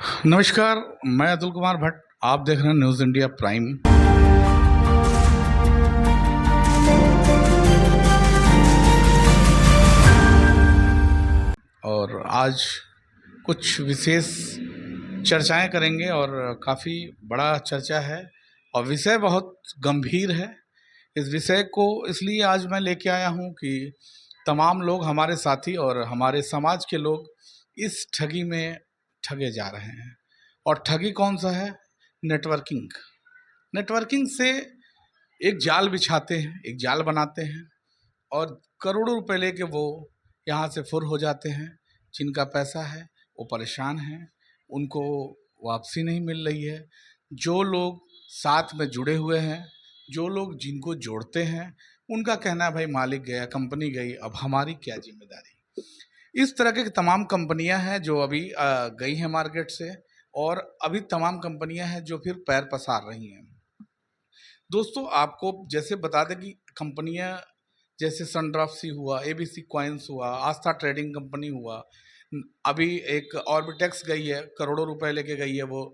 नमस्कार। मैं अतुल कुमार भट्ट। आप देख रहे हैं न्यूज़ इंडिया प्राइम। और आज कुछ विशेष चर्चाएं करेंगे और काफ़ी बड़ा चर्चा है और विषय बहुत गंभीर है। इस विषय को इसलिए आज मैं लेके आया हूं कि तमाम लोग, हमारे साथी और हमारे समाज के लोग इस ठगी में ठगे जा रहे हैं। और ठगी कौन सा है? नेटवर्किंग। नेटवर्किंग से एक जाल बिछाते हैं, एक जाल बनाते हैं और करोड़ों रुपए लेके वो यहाँ से फुर हो जाते हैं। जिनका पैसा है वो परेशान हैं, उनको वापसी नहीं मिल रही है। जो लोग साथ में जुड़े हुए हैं, जो लोग जिनको जोड़ते हैं, उनका कहना है भाई मालिक गया, कंपनी गई, अब हमारी क्या जिम्मेदारी। इस तरह की तमाम कंपनियां हैं जो अभी गई हैं मार्केट से, और अभी तमाम कंपनियां हैं जो फिर पैर पसार रही हैं। दोस्तों, आपको जैसे बता दें कि कंपनियां जैसे सनड्राफ्ट हुआ, एबीसी कॉइन्स हुआ, आस्था ट्रेडिंग कंपनी हुआ, अभी एक ऑर्बिटेक्स गई है, करोड़ों रुपए लेके गई है वो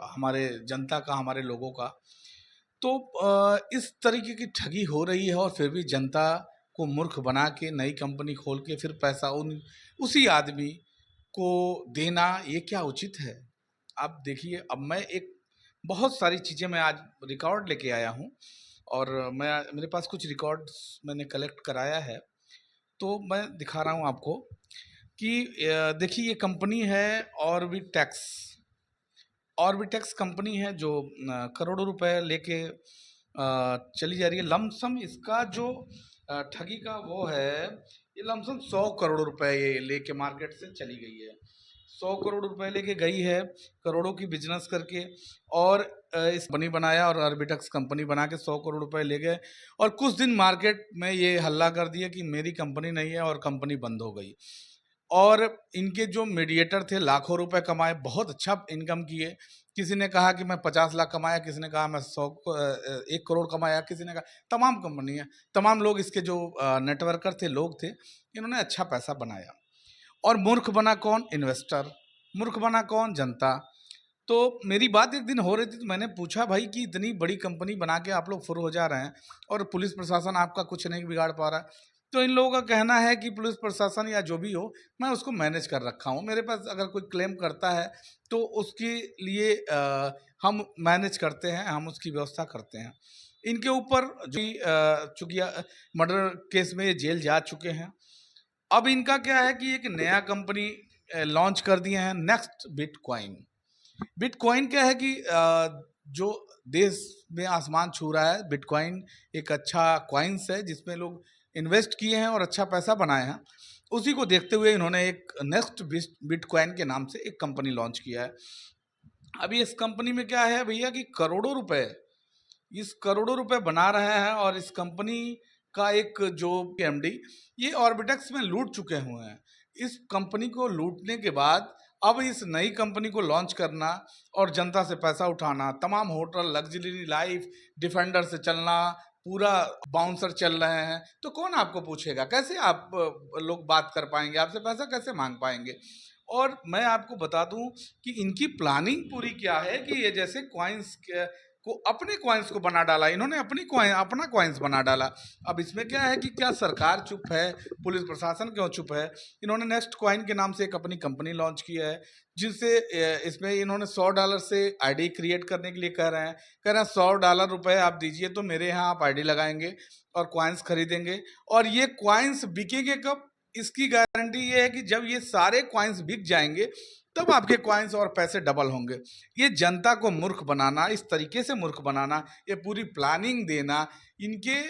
हमारे जनता का, हमारे लोगों का। तो इस तरीके की ठगी हो रही है और फिर भी जनता को मूर्ख बना के नई कंपनी खोल के फिर पैसा उसी आदमी को देना, ये क्या उचित है? आप देखिए, अब मैं एक बहुत सारी चीज़ें मैं आज रिकॉर्ड लेके आया हूँ और मेरे पास कुछ रिकॉर्ड्स मैंने कलेक्ट कराया है, तो मैं दिखा रहा हूँ आपको कि देखिए, ये कंपनी है ऑर्बिटेक्स। ऑर्बिटेक्स कंपनी है जो करोड़ों रुपए लेके चली जा रही है। लमसम इसका जो ठगी का वो है, ये लमसम 100 करोड़ रुपए ये लेके मार्केट से चली गई है। 100 करोड़ रुपए लेके गई है, करोड़ों की बिजनेस करके, और इस कंपनी बनाया और ऑर्बिटेक्स कंपनी बना के 100 करोड़ रुपए ले गए। और कुछ दिन मार्केट में ये हल्ला कर दिया कि मेरी कंपनी नहीं है और कंपनी बंद हो गई। और इनके जो मीडिएटर थे लाखों रुपए कमाए, बहुत अच्छा इनकम किए। किसी ने कहा कि मैं 50 लाख कमाया, किसी ने कहा मैं 1 करोड़ कमाया, किसी ने कहा, तमाम कंपनी है, तमाम लोग इसके जो नेटवर्कर थे, लोग थे, इन्होंने अच्छा पैसा बनाया। और मूर्ख बना कौन? इन्वेस्टर। मूर्ख बना कौन? जनता। तो मेरी बात एक दिन हो रही थी, तो मैंने पूछा भाई कि इतनी बड़ी कंपनी बना के आप लोग फुर हो जा रहे हैं और पुलिस प्रशासन आपका कुछ नहीं बिगाड़ पा रहा है। तो इन लोगों का कहना है कि पुलिस प्रशासन या जो भी हो, मैं उसको मैनेज कर रखा हूँ, मेरे पास अगर कोई क्लेम करता है तो उसके लिए हम मैनेज करते हैं, हम उसकी व्यवस्था करते हैं। इनके ऊपर जो चूंकि मर्डर केस में ये जेल जा चुके हैं। अब इनका क्या है कि एक नया कंपनी लॉन्च कर दिए हैं, नेक्स्ट बिटकॉइन। बिटकॉइन क्या है कि जो देश में आसमान छू रहा है, बिटकॉइन एक अच्छा कॉइन्स है जिसमें लोग इन्वेस्ट किए हैं और अच्छा पैसा बनाए हैं। उसी को देखते हुए इन्होंने एक नेक्स्ट बिटकॉइन के नाम से एक कंपनी लॉन्च किया है। अभी इस कंपनी में क्या है भैया कि करोड़ों रुपए, इस करोड़ों रुपए बना रहे हैं, और इस कंपनी का एक जो एमडी ये ऑर्बिटेक्स में लूट चुके हुए हैं। इस कंपनी को लूटने के बाद अब इस नई कंपनी को लॉन्च करना और जनता से पैसा उठाना, तमाम होटल, लग्जरी लाइफ, डिफेंडर से चलना, पूरा बाउंसर चल रहे हैं, तो कौन आपको पूछेगा? कैसे आप लोग बात कर पाएंगे? आपसे पैसा कैसे मांग पाएंगे? और मैं आपको बता दूं कि इनकी प्लानिंग पूरी क्या है कि ये जैसे कॉइन्स को, अपने कॉइन्स को बना डाला इन्होंने, अपना कॉइन्स बना डाला। अब इसमें क्या है कि क्या सरकार चुप है? पुलिस प्रशासन क्यों चुप है? इन्होंने नेक्स्ट कॉइन के नाम से एक अपनी कंपनी लॉन्च किया है, जिससे इसमें इन्होंने $100 से आईडी क्रिएट करने के लिए कह रहे हैं $100 रुपए आप दीजिए तो मेरे यहाँ आप आईडी लगाएंगे और कॉइन्स खरीदेंगे। और ये कॉइन्स बिकेंगे कब? इसकी गारंटी ये है कि जब ये सारे कॉइन्स बिक जाएंगे तब आपके कॉइन्स और पैसे डबल होंगे। ये जनता को मूर्ख बनाना, इस तरीके से मूर्ख बनाना, ये पूरी प्लानिंग देना, इनके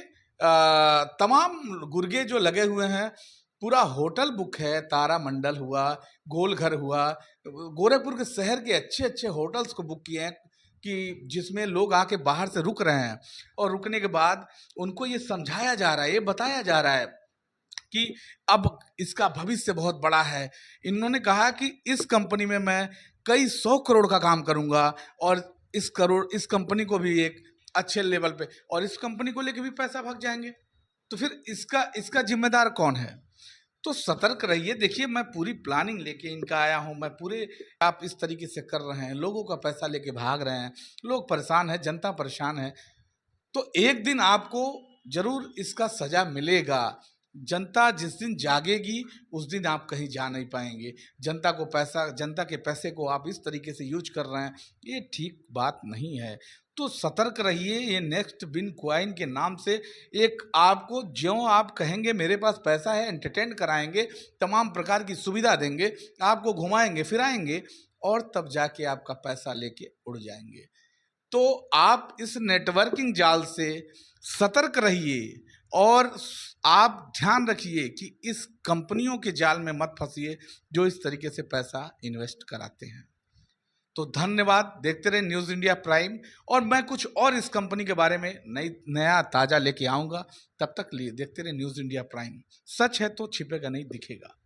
तमाम गुर्गे जो लगे हुए हैं। पूरा होटल बुक है, तारा मंडल हुआ, गोलघर हुआ, गोरखपुर के शहर के अच्छे अच्छे होटल्स को बुक किए हैं कि जिसमें लोग आके बाहर से रुक रहे हैं, और रुकने के बाद उनको ये समझाया जा रहा है, ये बताया जा रहा है कि अब इसका भविष्य बहुत बड़ा है। इन्होंने कहा कि इस कंपनी में मैं कई 100 करोड़ का काम करूंगा और इस कंपनी को भी एक अच्छे लेवल पे, और इस कंपनी को लेके भी पैसा भाग जाएंगे। तो फिर इसका जिम्मेदार कौन है? तो सतर्क रहिए। देखिए, मैं पूरी प्लानिंग लेके इनका आया हूँ, मैं पूरे आप इस तरीके से कर रहे हैं, लोगों का पैसा लेके भाग रहे हैं, लोग परेशान हैं, जनता परेशान है, तो एक दिन आपको ज़रूर इसका सज़ा मिलेगा। जनता जिस दिन जागेगी, उस दिन आप कहीं जा नहीं पाएँगे। जनता के पैसे को आप इस तरीके से यूज़ कर रहे हैं, ये ठीक बात नहीं है। तो सतर्क रहिए, ये नेक्स्ट बिटकॉइन के नाम से एक आपको ज्यों आप कहेंगे मेरे पास पैसा है, एंटरटेन कराएँगे, तमाम प्रकार की सुविधा देंगे, आपको घुमाएँगे, फिराएँगे और तब जाके आपका पैसा लेके उड़ जाएँगे। तो आप इस नेटवर्किंग जाल से सतर्क रहिए और आप ध्यान रखिए कि इस कंपनियों के जाल में मत फंसिए जो इस तरीके से पैसा इन्वेस्ट कराते हैं। तो धन्यवाद, देखते रहे न्यूज़ इंडिया प्राइम और मैं कुछ और इस कंपनी के बारे में नया ताज़ा लेके आऊँगा। तब तक लिए देखते रहे न्यूज़ इंडिया प्राइम। सच है तो छिपेगा नहीं, दिखेगा।